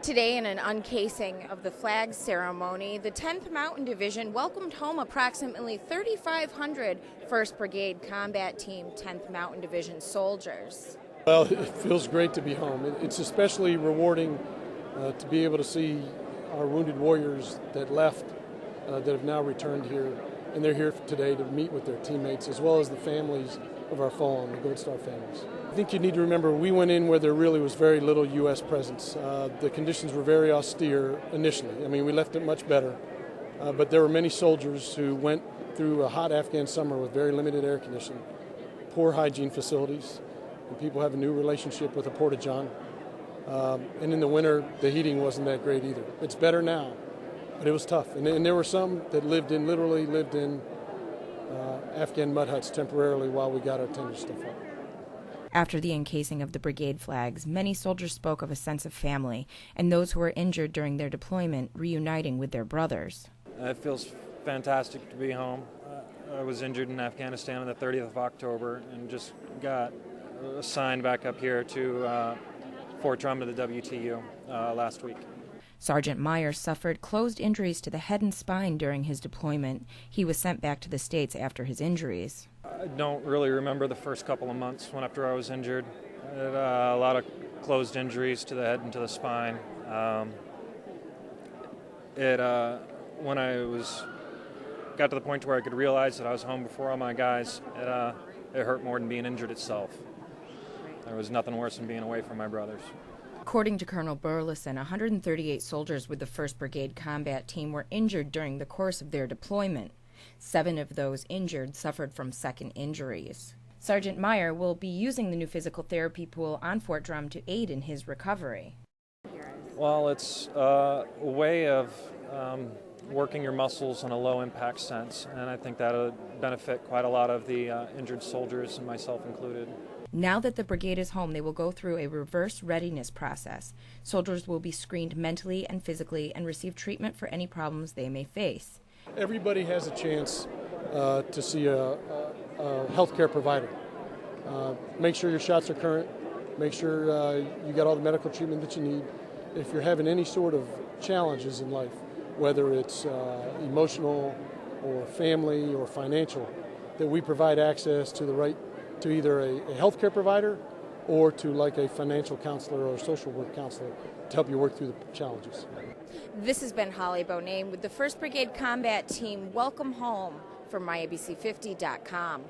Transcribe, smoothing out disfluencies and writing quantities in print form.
Today, in an uncasing of the flag ceremony, the 10th Mountain Division welcomed home approximately 3,500 1st Brigade Combat Team 10th Mountain Division soldiers. Well, it feels great to be home. It's especially rewarding to be able to see our wounded warriors that left, that have now returned here, and they're here today to meet with their teammates as well as the families of our fallen, the Gold Star families. I think you need to remember we went in where there really was very little U.S. presence. The conditions were very austere initially. I mean, we left it much better, but there were many soldiers who went through a hot Afghan summer with very limited air conditioning, poor hygiene facilities, and people have a new relationship with a porta-john. And in the winter, the heating wasn't that great either. It's better now, but it was tough. And there were some that literally lived in Afghan mud huts temporarily while we got our tender stuff up. After the encasing of the brigade flags, many soldiers spoke of a sense of family and those who were injured during their deployment reuniting with their brothers. It feels fantastic to be home. I was injured in Afghanistan on the 30th of October and just got assigned back up here to Fort Drum to the WTU last week. Sergeant Meyer suffered closed injuries to the head and spine during his deployment. He was sent back to the States after his injuries. I don't really remember the first couple of months after I was injured. I had a lot of closed injuries to the head and to the spine. When I got to the point where I could realize that I was home before all my guys, it hurt more than being injured itself. There was nothing worse than being away from my brothers. According to Colonel Burleson, 138 soldiers with the 1st Brigade Combat Team were injured during the course of their deployment. 7 of those injured suffered from second injuries. Sergeant Meyer will be using the new physical therapy pool on Fort Drum to aid in his recovery. Well, it's a way of working your muscles in a low-impact sense, and I think that will benefit quite a lot of the injured soldiers, and myself included. Now that the brigade is home, they will go through a reverse readiness process. Soldiers will be screened mentally and physically and receive treatment for any problems they may face. Everybody has a chance to see a healthcare provider. Make sure your shots are current. Make sure you got all the medical treatment that you need. If you're having any sort of challenges in life, whether it's emotional or family or financial, that we provide access to either a healthcare provider or to like a financial counselor or a social work counselor to help you work through the challenges. This has been Holly Boname with the 1st Brigade Combat Team. Welcome home from myabc50.com.